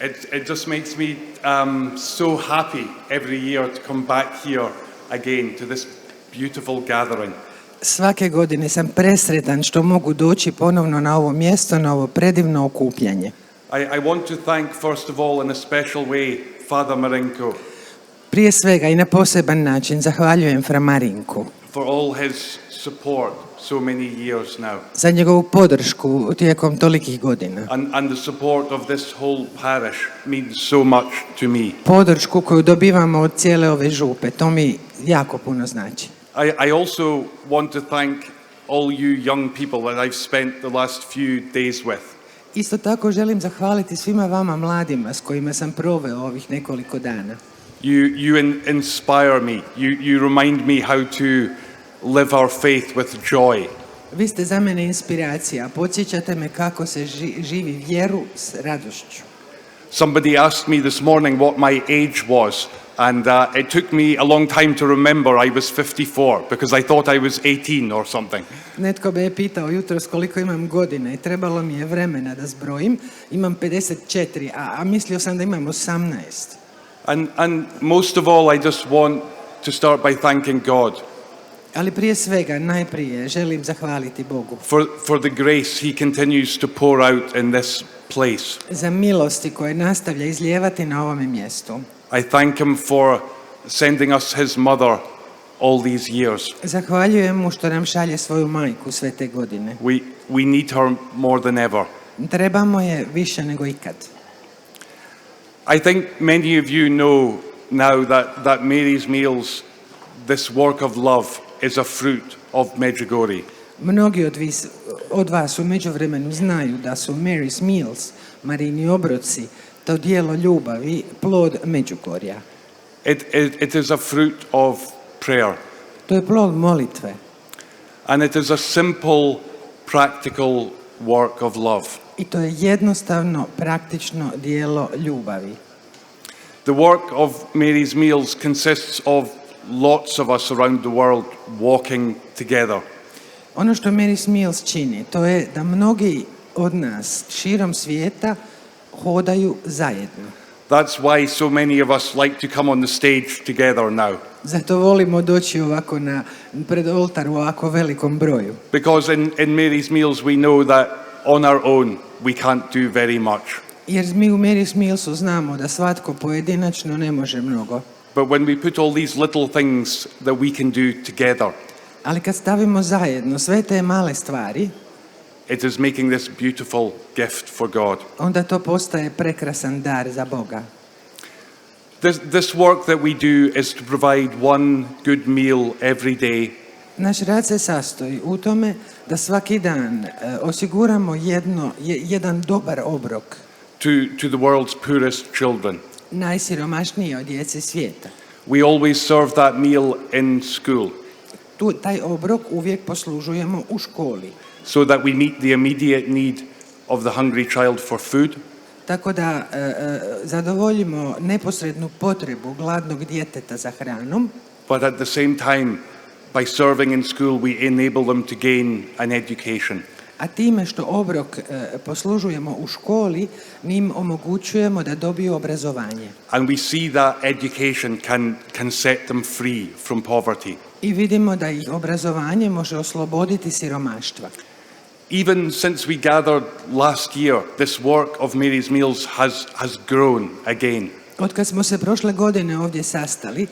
It just makes me so happy every year to come back here again to this beautiful gathering. Svake godine sam presretan što mogu doći ponovno na ovo mjesto, na ovo predivno okupljanje. I want to thank first of all in a special way Father Marinko Prije svega i na poseban način zahvaljujem Fra Marinku for all his support so many years now. za njegovu podršku tijekom tolikih godina. And the support of this whole parish means so much to me. Podršku koju dobivamo od cijele ove župe, to mi jako puno znači. I also want to thank all you young people that I've spent the last few days with. Isto tako želim zahvaliti svima vama mladima s kojima sam proveo ovih nekoliko dana. You inspire me. You remind me how to live our faith with joy. Vi ste za mene inspiracija, podsjećate me kako se živi vjeru s radošću. Somebody asked me this morning what my age was, and it took me a long time to remember I was 54 because I thought I was 18 or something. Netko me je pitao jutros koliko imam godina i trebalo mi je vremena da zbrojim. Imam 54, a mislio sam da imam 18. And most of all, I just want to start by thanking God Ali prije svega, najprije, želim zahvaliti Bogu for the grace He continues to pour out in this place. za milosti koje nastavlja izlijevati na ovome mjestu. I thank Him for sending us His mother all these years. Zahvaljujem mu što nam šalje svoju majku sve te godine. We need her more than ever. Trebamo je više nego ikad. I think many of you know now that Mary's Meals, this work of love, is a fruit of Medjugorje. Mnogi od vas u međuvremenu znaju da su Mary's Meals, Marini obroci, to djelo ljubavi, plod Međugorja. It is a fruit of prayer. To je plod molitve. And it is a simple, practical work of love. I to je jednostavno, praktično djelo ljubavi. The work of Mary's Meals consists of lots of us around the world walking together. Ono što Mary's Meals čini, to je da mnogi od nas širom svijeta hodaju zajedno. That's why so many of us like to come on the stage together now. Zato volimo doći ovako pred oltar u ovako velikom broju. Because in Mary's Meals we know that on our own we can't do very much. Jer mi u Mary's Mealsu znamo da svatko pojedinačno ne može mnogo. But when we put all these little things that we can do together, Ali kad stavimo zajedno sve te male stvari, it is making this beautiful gift for God. onda to postaje prekrasan dar za Boga. This work that we do is to provide one good meal every day. Naš rad se sastoji u tome da svaki dan osiguramo jedan dobar obrok To the world's poorest children. najsiromašnije od djece svijeta. We always serve that meal in school Taj obrok uvijek poslužujemo u školi. so that we meet the immediate need of the hungry child for food, Tako da zadovoljimo neposrednu potrebu gladnog djeteta za hranom, but at the same time, by serving in school, we enable them to gain an education. a time što obrok poslužujemo u školi, mi im omogućujemo da dobiju obrazovanje. And we see that education can set them free from poverty. I vidimo da ih obrazovanje može osloboditi siromaštva. Even since we gathered last year, this work of Mary's Meals has grown again. Od kad smo se prošle godine ovdje sastali,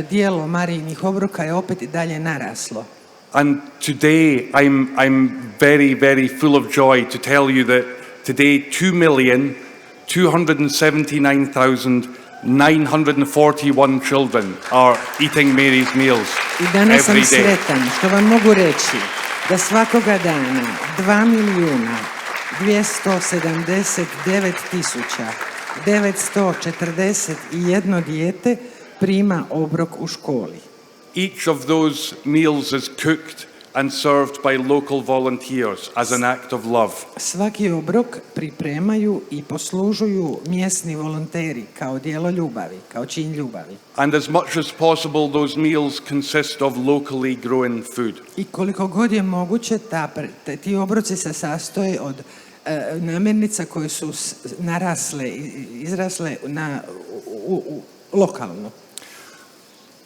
djelo Marijinih obroka je opet dalje naraslo. And today I'm very, very full of joy to tell you that today 2,279,941 children are eating Mary's Meals I danas sam every day. sretan što vam mogu reći da svakoga dana 2.279.941 dijete prima obrok u školi. Each of those meals is cooked and served by local volunteers as an act of love. Svaki obrok pripremaju i poslužuju mjesni volonteri kao djelo ljubavi, kao čin ljubavi. And as much as possible, those meals consist of locally grown food. I koliko god je moguće, ti obroci se sastoje od namirnica koje su narasle, izrasle lokalno.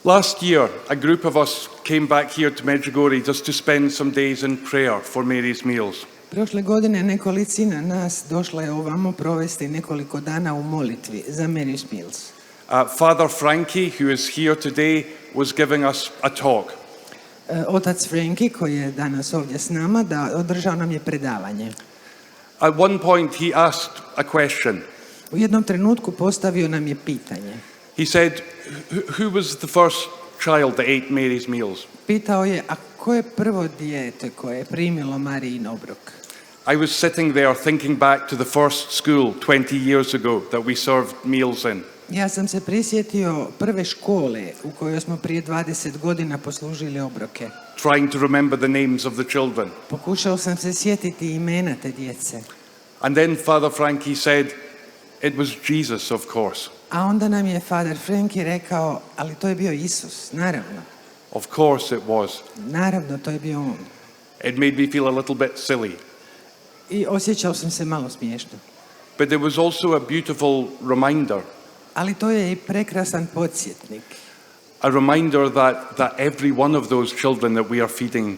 Last year, a group of us came back here to Medjugorje just to spend some days in prayer for Mary's Meals. Prošle godine nekolicina nas došla je ovamo provesti nekoliko dana u molitvi za Mary's Meals. Father Frankie, who is here today, was giving us a talk. Otac Frankie, koji je danas ovdje s nama, održao nam je predavanje. At one point he asked a question. U jednom trenutku postavio nam je pitanje. He said, who was the first child that ate Mary's Meals? Pitao je, a ko je prvo dijete koje je primilo Marijin obrok? I was sitting there thinking back to the first school 20 years ago that we served meals in. Ja sam se prisjetio prve škole u kojoj smo prije 20 godina poslužili obroke. Trying to remember the names of the children. Pokušao sam se sjetiti imena te djece. And then Father Frankie said, it was Jesus, of course. A onda nam je Father Frankie rekao, ali to je bio Isus, naravno. Of course it was. Naravno, to je bio on. It made me feel a little bit silly. I osjećao sam se malo smiješno. But there was also a beautiful reminder. Ali to je i prekrasan podsjetnik. A reminder that every one of those children that we are feeding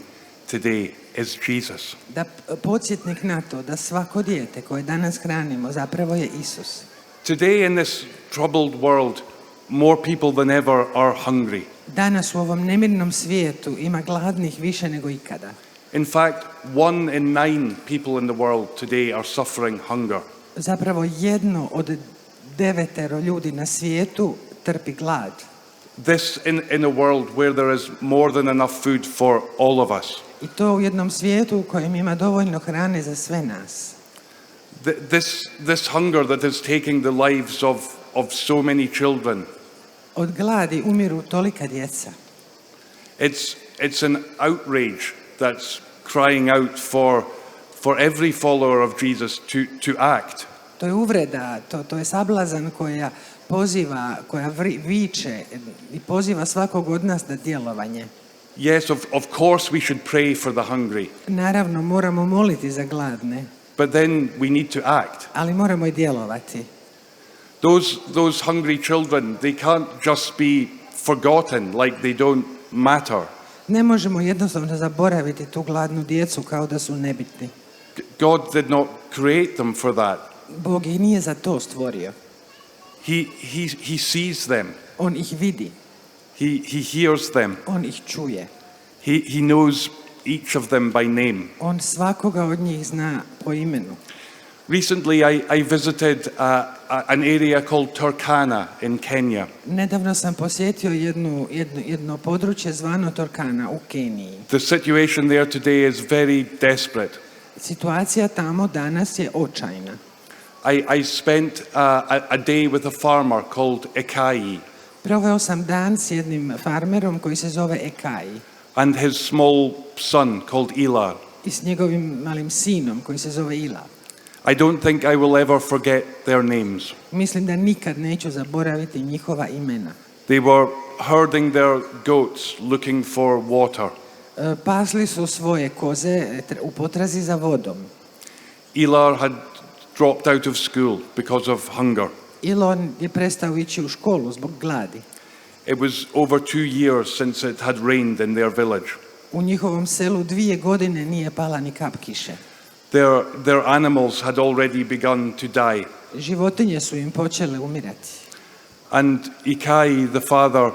today is Jesus. Da podsjetnik na to da svako dijete koje danas hranimo zapravo je Isus. Today in this troubled world, more people than ever are hungry. Danas u ovom nemirnom svijetu ima gladnih više nego ikada. In fact, 1 in 9 people in the world today are suffering hunger. Zapravo 1 od 9 ljudi na svijetu trpi glad. This in a world where there is more than enough food for all of us. I to u jednom svijetu u kojem ima dovoljno hrane za sve nas. This hunger that is taking the lives of so many children. Od gladi umiru tolika djeca. It's an outrage that's crying out for every follower of Jesus to act. To je uvreda, to je sablazan koja poziva, koja viče i poziva svakog od nas na djelovanje. Yes, of course we should pray for the hungry. Naravno, moramo moliti za gladne. But then we need to act. Ali moramo i djelovati. Those hungry children, they can't just be forgotten like they don't matter. Ne možemo jednostavno zaboraviti tu gladnu djecu kao da su nebitni. God did not create them for that. Bog ih nije za to stvorio. He sees them. On ih vidi. He hears them. On ih čuje. He knows each of them by name. On svakoga od njih zna po imenu. Recently I visited an area called Turkana in Kenya. Nedavno sam posjetio jedno područje zvano Turkana u Keniji. The situation there today is very desperate. Situacija tamo danas je očajna. I spent a day with a farmer called Ekai. Proveo sam dan s jednim farmerom koji se zove Ekai. And his small son called Ilar. I s njegovim malim sinom koji se zove Ila. I don't think I will ever forget their names. Mislim da nikad neću zaboraviti njihova imena. They were herding their goats looking for water. Pasli su svoje koze u potrazi za vodom. Ilar had dropped out of school because of hunger. Ilon je prestao ići u školu zbog gladi. It was over 2 years since it had rained in their village. U njihovom selu 2 godine nije pala ni kap kiše. Their animals had already begun to die. Životinje su im počele umirati. And Ikai, the father,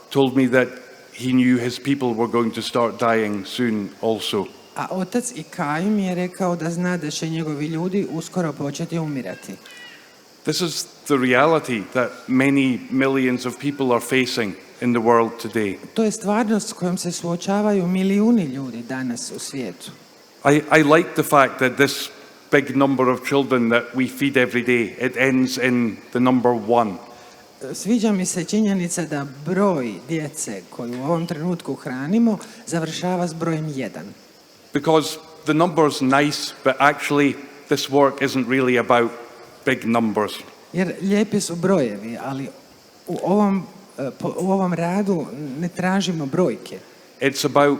told me that he knew his people were going to start dying soon also. A otac Ikai mi je rekao da zna da će njegovi ljudi uskoro početi umirati. This is the reality that many millions of people are facing in the world today. To je stvarnost s kojom se suočavaju milijuni ljudi danas u svijetu. I like the fact that this big number of children that we feed every day, it ends in the number 1. Sviđa mi se činjenica da broj djece koju u ovom trenutku hranimo završava s brojem 1. Because the number's nice, but actually this work isn't really about big numbers. Jer lijepi su brojevi, ali u ovom radu ne tražimo brojke. It's about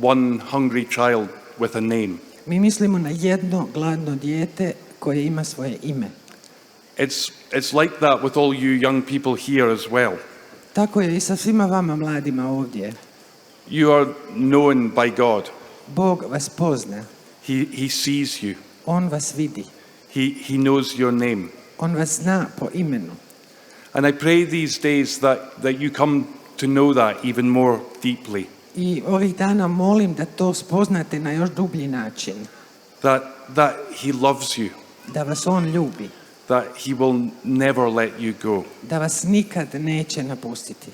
one hungry child with a name. Mi mislimo na jedno gladno dijete koje ima svoje ime. It's like that with all you young people here as well. Tako je i sa svima vama mladima ovdje. You are known by God. Bog vas pozna. He sees you. On vas vidi. He knows your name. On vas zna po imenu. And I pray these days that you come to know that even more deeply. I ovih dana molim da to spoznate na još dublji način. That He loves you. Da vas on ljubi. That He will never let you go. Da vas nikad neće napustiti.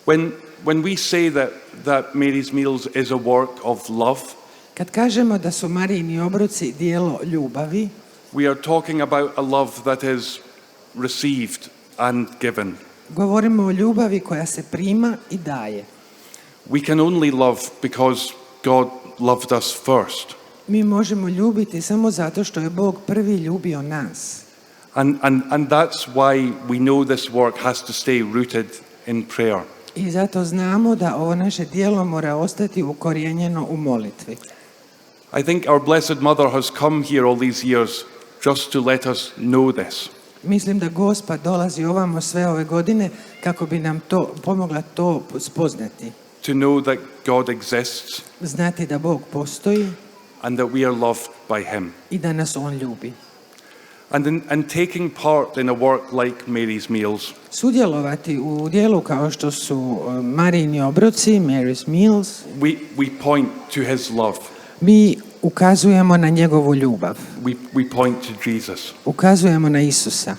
When we say that Mary's Meals is a work of love, kad kažemo da su Marijini obroci dijelo ljubavi, we are talking about a love that is received and given. govorimo o ljubavi koja se prima i daje. We can only love because God loved us first. Mi možemo ljubiti samo zato što je Bog prvi ljubio nas. And that's why we know this work has to stay rooted in prayer. I zato znamo da ovo naše djelo mora ostati ukorijenjeno u molitvi. I think our Blessed Mother has come here all these years just to let us know this. Mislim da Gospa dolazi ovamo sve ove godine kako bi nam to pomogla to spoznati. To know that God exists Znati da Bog postoji and that we are loved by Him. i da nas on ljubi. And taking part in a work like Mary's Meals, Sudjelovati u dijelu kao što su Marijini obroci, Mary's Meals, we point to His love. mi ukazujemo na njegovu ljubav. We point to Jesus. Ukazujemo na Isusa.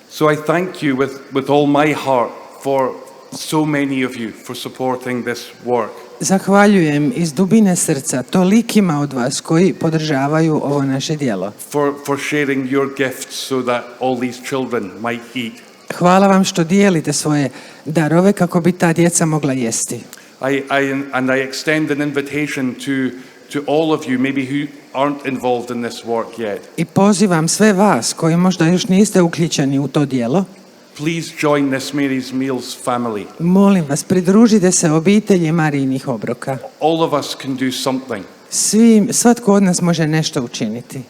So I thank you with all my heart for so many of you for supporting this work. Zahvaljujem iz dubine srca tolikima od vas koji podržavaju ovo naše djelo. For sharing your gifts so that all these children might eat. Hvala vam što dijelite svoje darove kako bi ta djeca mogla jesti. I extend an invitation to all of you maybe who aren't involved in this work yet. I pozivam sve vas koji možda još niste uključeni u to djelo. Please join this Mary's Meals family. Molim vas, pridružite se obitelji Marijinih obroka. All of us can do something. Svatko od nas može nešto učiniti.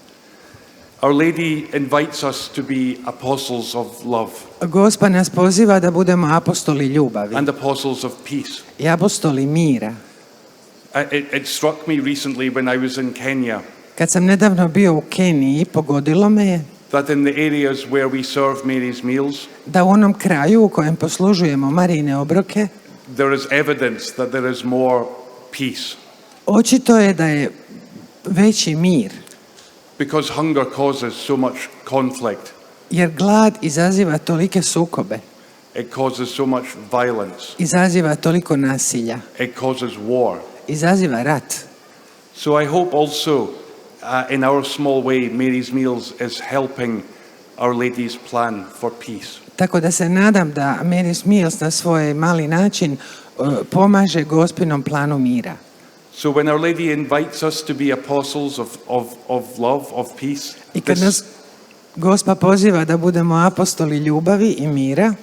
Our Lady invites us to be apostles of love. Gospa nas poziva da budemo apostoli ljubavi And apostles of peace. i apostoli mira. It struck me recently when I was in Kenya Kad sam nedavno bio u Keniji, pogodilo me je that in the areas where we serve Mary's Meals, da u onom kraju u kojem poslužujemo Marijine obroke, there is evidence that there is more peace. očito je da je veći mir, Because hunger causes so much conflict. jer glad izaziva tolike sukobe, It causes so much violence. izaziva toliko nasilja, It causes war. izaziva rat. So I hope also in our small way, Mary's Meals is helping Our Lady's plan for peace. Tako da se nadam da Mary's Meals na svoj mali način pomaže Gospinom planu mira. So when Our Lady invites us to be apostles of love, of peace, I kad nas Gospa poziva da budemo apostoli ljubavi i mira,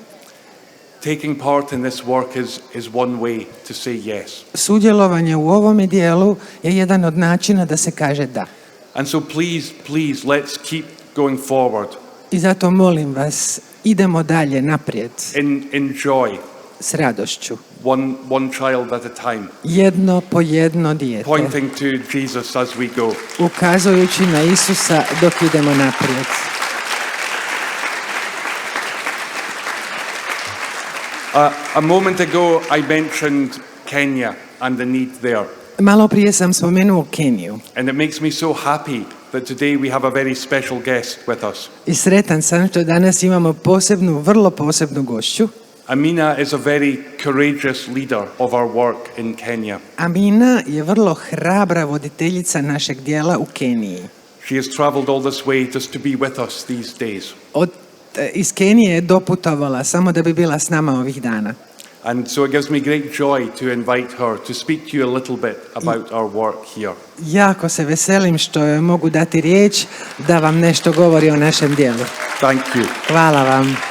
taking part in this work is one way to say yes. sudjelovanje u ovome dijelu je jedan od načina da se kaže da. And so please, let's keep going forward. I zato molim vas, idemo dalje naprijed In joy, s radošću. one child at a time, Jedno po jedno dijete. pointing to Jesus as we go. Ukazujući na Isusa dok idemo naprijed. A moment ago I mentioned Kenya and the need there. Malo prije sam spomenuo Keniju. And it makes me so happy that today we have a very special guest with us. I sretan sam što danas imamo vrlo posebnu gošću. Amina is a very courageous leader of our work in Kenya. Amina je vrlo hrabra voditeljica našeg dijela u Keniji. She has traveled all this way just to be with us these days. Iz Kenije je doputovala samo da bi bila s nama ovih dana. And so it gives me great joy to invite her to speak to you a little bit about our work here. Jako se veselim što joj mogu dati riječ da vam nešto govori o našem dijelu. Thank you. Hvala vam.